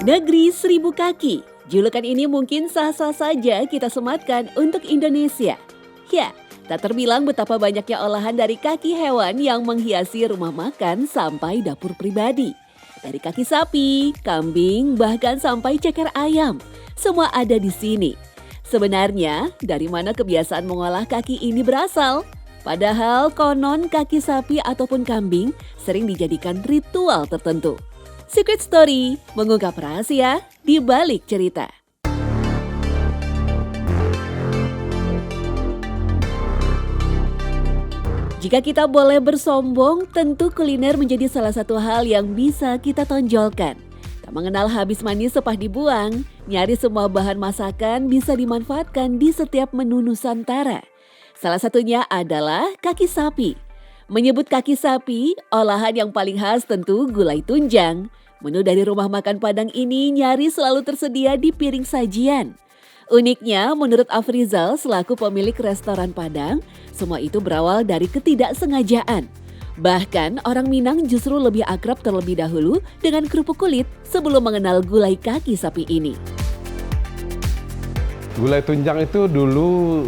Negeri Seribu Kaki. Julukan ini mungkin sah-sah saja kita sematkan untuk Indonesia. Ya, tak terbilang betapa banyaknya olahan dari kaki hewan yang menghiasi rumah makan sampai dapur pribadi. Dari kaki sapi, kambing, bahkan sampai ceker ayam. Semua ada di sini. Sebenarnya, dari mana kebiasaan mengolah kaki ini berasal? Padahal konon kaki sapi ataupun kambing sering dijadikan ritual tertentu. Secret Story mengungkap rahasia di balik cerita. Jika kita boleh bersombong, tentu kuliner menjadi salah satu hal yang bisa kita tonjolkan. Tak mengenal habis manis sepah dibuang, nyaris semua bahan masakan bisa dimanfaatkan di setiap menu Nusantara. Salah satunya adalah kaki sapi. Menyebut kaki sapi, olahan yang paling khas tentu gulai tunjang. Menu dari rumah makan Padang ini nyaris selalu tersedia di piring sajian. Uniknya, menurut Afrizal selaku pemilik restoran Padang, semua itu berawal dari ketidaksengajaan. Bahkan orang Minang justru lebih akrab terlebih dahulu dengan kerupuk kulit sebelum mengenal gulai kaki sapi ini. Gulai tunjang itu dulu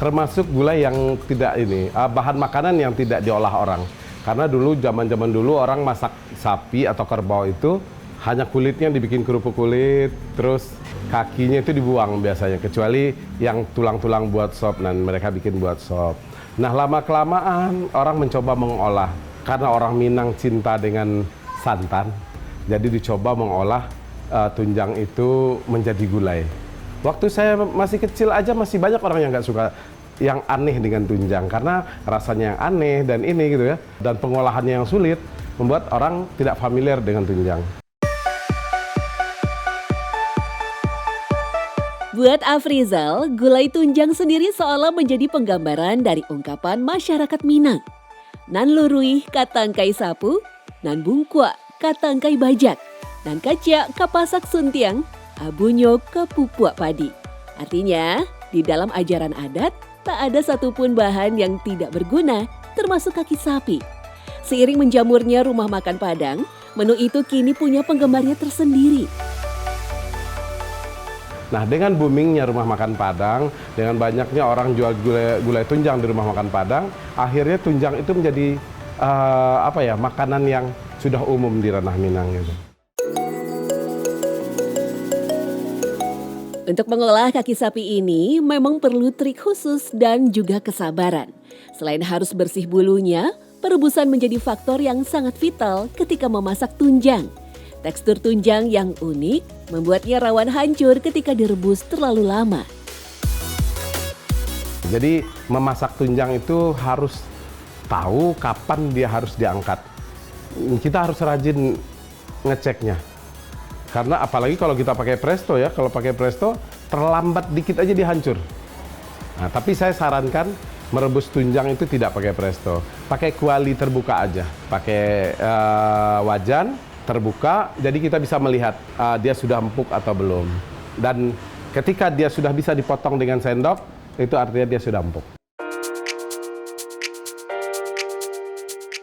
termasuk gulai yang tidak bahan makanan yang tidak diolah orang. Karena dulu zaman dulu orang masak sapi atau kerbau itu hanya kulitnya dibikin kerupuk kulit, terus kakinya itu dibuang biasanya, kecuali yang tulang-tulang buat sop, dan mereka bikin buat sop. Nah, lama-kelamaan orang mencoba mengolah, karena orang Minang cinta dengan santan, jadi dicoba mengolah tunjang itu menjadi gulai. Waktu saya masih kecil aja masih banyak orang yang nggak suka, yang aneh dengan tunjang, karena rasanya yang aneh dan ini gitu ya, dan pengolahannya yang sulit membuat orang tidak familiar dengan tunjang. Buat Afrizal, gulai tunjang sendiri seolah menjadi penggambaran dari ungkapan masyarakat Minang. Nan lurui katangkai sapu, nan bungkua katangkai bajak, nan kacia kapasak suntiang, abunyo kapupua padi. Artinya, di dalam ajaran adat, tak ada satupun bahan yang tidak berguna, termasuk kaki sapi. Seiring menjamurnya rumah makan Padang, menu itu kini punya penggemarnya tersendiri. Nah, dengan boomingnya rumah makan Padang, dengan banyaknya orang jual gulai tunjang di rumah makan Padang, akhirnya tunjang itu menjadi makanan yang sudah umum di ranah Minang gitu. Untuk mengolah kaki sapi ini memang perlu trik khusus dan juga kesabaran. Selain harus bersih bulunya, perebusan menjadi faktor yang sangat vital ketika memasak tunjang. Tekstur tunjang yang unik membuatnya rawan hancur ketika direbus terlalu lama. Jadi memasak tunjang itu harus tahu kapan dia harus diangkat. Kita harus rajin ngeceknya. Karena apalagi kalau kita pakai presto ya, kalau pakai presto terlambat dikit aja dia hancur. Nah, tapi saya sarankan merebus tunjang itu tidak pakai presto, pakai kuali terbuka aja, pakai wajan terbuka, jadi kita bisa melihat dia sudah empuk atau belum. Dan ketika dia sudah bisa dipotong dengan sendok, itu artinya dia sudah empuk.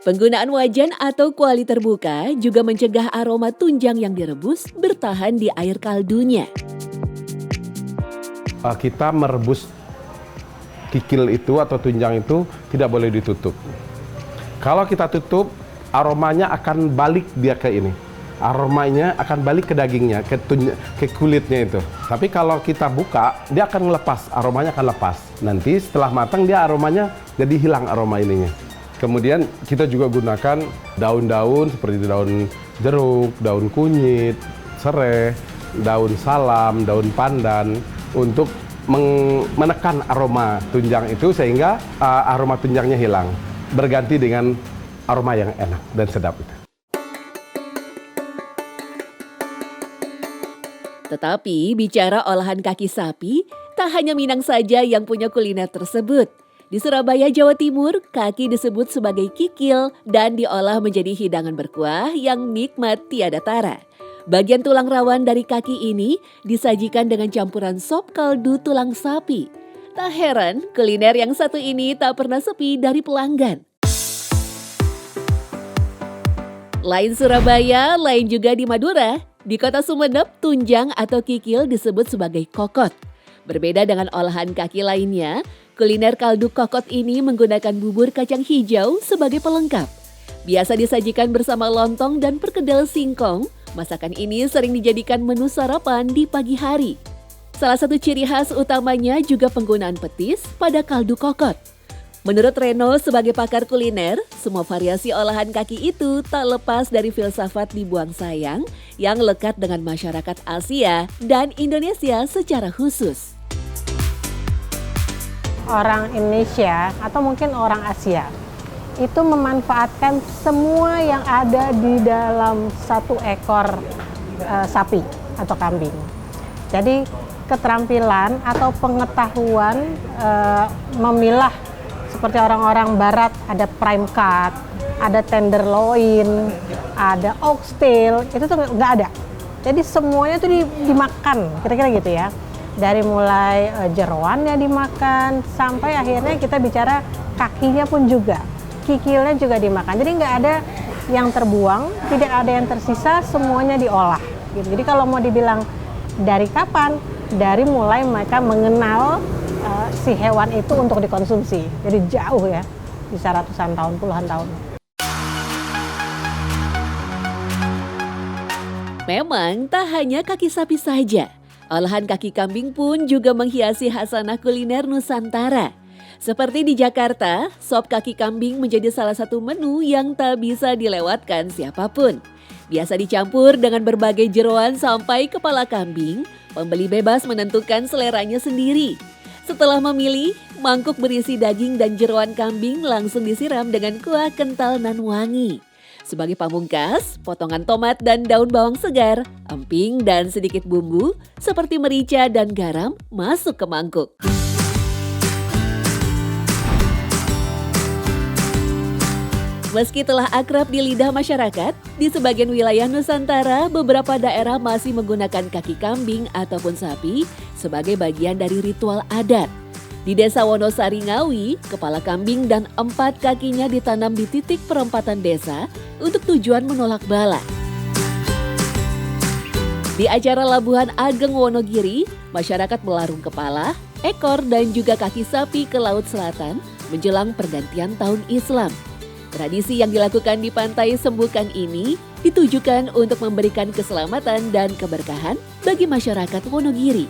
Penggunaan wajan atau kuali terbuka juga mencegah aroma tunjang yang direbus bertahan di air kaldunya. Kita merebus kikil itu atau tunjang itu tidak boleh ditutup. Kalau kita tutup, aromanya akan balik dia ke ini. Aromanya akan balik ke dagingnya, ke kulitnya itu. Tapi kalau kita buka, dia akan lepas, aromanya akan lepas. Nanti setelah matang dia aromanya jadi hilang aroma ininya. Kemudian kita juga gunakan daun-daun seperti daun jeruk, daun kunyit, serai, daun salam, daun pandan untuk menekan aroma tunjang itu sehingga aroma tunjangnya hilang, berganti dengan aroma yang enak dan sedap itu. Tetapi bicara olahan kaki sapi, tak hanya Minang saja yang punya kuliner tersebut. Di Surabaya, Jawa Timur, kaki disebut sebagai kikil dan diolah menjadi hidangan berkuah yang nikmat tiada tara. Bagian tulang rawan dari kaki ini disajikan dengan campuran sop kaldu tulang sapi. Tak heran, kuliner yang satu ini tak pernah sepi dari pelanggan. Lain Surabaya, lain juga di Madura. Di kota Sumeneb, tunjang atau kikil disebut sebagai kokot. Berbeda dengan olahan kaki lainnya, kuliner kaldu kokot ini menggunakan bubur kacang hijau sebagai pelengkap. Biasa disajikan bersama lontong dan perkedel singkong, masakan ini sering dijadikan menu sarapan di pagi hari. Salah satu ciri khas utamanya juga penggunaan petis pada kaldu kokot. Menurut Reno sebagai pakar kuliner, semua variasi olahan kaki itu tak lepas dari filsafat dibuang sayang yang lekat dengan masyarakat Asia dan Indonesia secara khusus. Orang Indonesia atau mungkin orang Asia itu memanfaatkan semua yang ada di dalam satu ekor sapi atau kambing. Jadi keterampilan atau pengetahuan memilah seperti orang-orang barat, ada prime cut, ada tenderloin, ada oxtail, itu tuh nggak ada. Jadi semuanya tuh dimakan, kira-kira gitu ya. Dari mulai jeroannya dimakan, sampai akhirnya kita bicara kakinya pun juga, kikilnya juga dimakan. Jadi nggak ada yang terbuang, tidak ada yang tersisa, semuanya diolah. Gitu. Jadi kalau mau dibilang dari kapan? Dari mulai mereka mengenal si hewan itu untuk dikonsumsi. Jadi jauh ya, bisa ratusan tahun, puluhan tahun. Memang tak hanya kaki sapi saja, olahan kaki kambing pun juga menghiasi khasanah kuliner Nusantara. Seperti di Jakarta, sop kaki kambing menjadi salah satu menu yang tak bisa dilewatkan siapapun. Biasa dicampur dengan berbagai jeroan sampai kepala kambing, pembeli bebas menentukan seleranya sendiri. Setelah memilih, mangkuk berisi daging dan jeroan kambing langsung disiram dengan kuah kental nan wangi. Sebagai pamungkas, potongan tomat dan daun bawang segar, emping dan sedikit bumbu seperti merica dan garam masuk ke mangkuk. Meski telah akrab di lidah masyarakat, di sebagian wilayah Nusantara beberapa daerah masih menggunakan kaki kambing ataupun sapi sebagai bagian dari ritual adat. Di Desa Wonosari Ngawi, kepala kambing dan 4 kakinya ditanam di titik perempatan desa untuk tujuan menolak bala. Di acara Labuhan Ageng Wonogiri, masyarakat melarung kepala, ekor dan juga kaki sapi ke Laut Selatan menjelang pergantian tahun Islam. Tradisi yang dilakukan di Pantai Sembukan ini ditujukan untuk memberikan keselamatan dan keberkahan bagi masyarakat Wonogiri.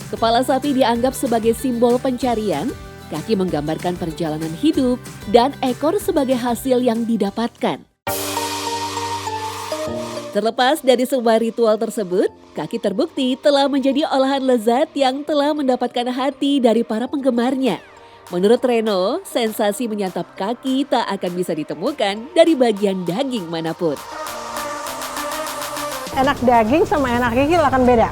Kepala sapi dianggap sebagai simbol pencarian, kaki menggambarkan perjalanan hidup, dan ekor sebagai hasil yang didapatkan. Terlepas dari semua ritual tersebut, kaki terbukti telah menjadi olahan lezat yang telah mendapatkan hati dari para penggemarnya. Menurut Reno, sensasi menyantap kaki tak akan bisa ditemukan dari bagian daging manapun. Enak daging sama enak kikil akan beda.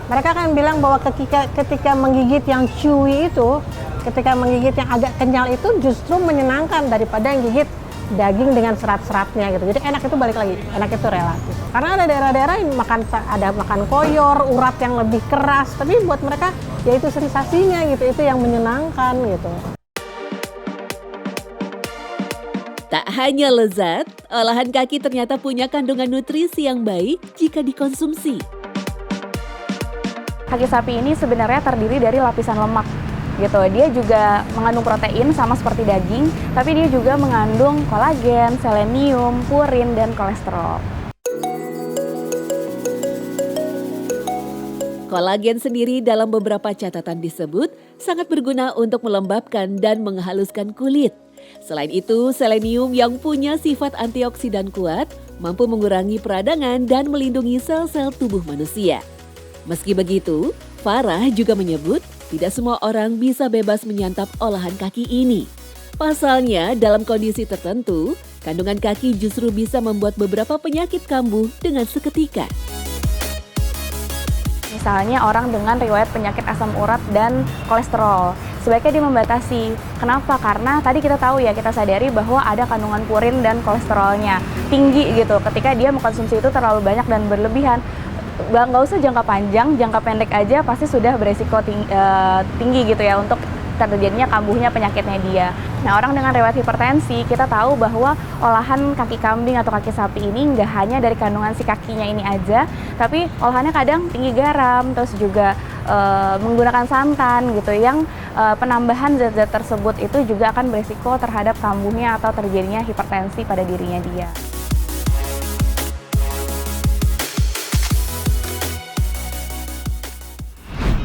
Mereka akan bilang bahwa ketika menggigit yang chewy itu, ketika menggigit yang agak kenyal itu justru menyenangkan daripada yang gigit daging dengan serat-seratnya gitu. Jadi enak itu balik lagi, enak itu relatif. Karena ada daerah-daerah yang makan koyor, urat yang lebih keras, tapi buat mereka ya itu sensasinya gitu, itu yang menyenangkan gitu. Tak hanya lezat, olahan kaki ternyata punya kandungan nutrisi yang baik jika dikonsumsi. Kaki sapi ini sebenarnya terdiri dari lapisan lemak gitu. Dia juga mengandung protein sama seperti daging, tapi dia juga mengandung kolagen, selenium, purin, dan kolesterol. Kolagen sendiri dalam beberapa catatan disebut sangat berguna untuk melembabkan dan menghaluskan kulit. Selain itu, selenium yang punya sifat antioksidan kuat mampu mengurangi peradangan dan melindungi sel-sel tubuh manusia. Meski begitu, Farah juga menyebut tidak semua orang bisa bebas menyantap olahan kaki ini. Pasalnya, dalam kondisi tertentu, kandungan kaki justru bisa membuat beberapa penyakit kambuh dengan seketika. Misalnya orang dengan riwayat penyakit asam urat dan kolesterol, sebaiknya dia membatasi. Kenapa? Karena tadi kita tahu ya, kita sadari bahwa ada kandungan purin dan kolesterolnya tinggi gitu. Ketika dia mengkonsumsi itu terlalu banyak dan berlebihan, nggak usah jangka panjang, jangka pendek aja pasti sudah beresiko tinggi gitu ya untuk terjadinya kambuhnya penyakitnya dia. Nah, orang dengan riwayat hipertensi, kita tahu bahwa olahan kaki kambing atau kaki sapi ini nggak hanya dari kandungan si kakinya ini aja, tapi olahannya kadang tinggi garam, terus juga menggunakan santan gitu, yang penambahan zat-zat tersebut itu juga akan berisiko terhadap kambuhnya atau terjadinya hipertensi pada dirinya dia.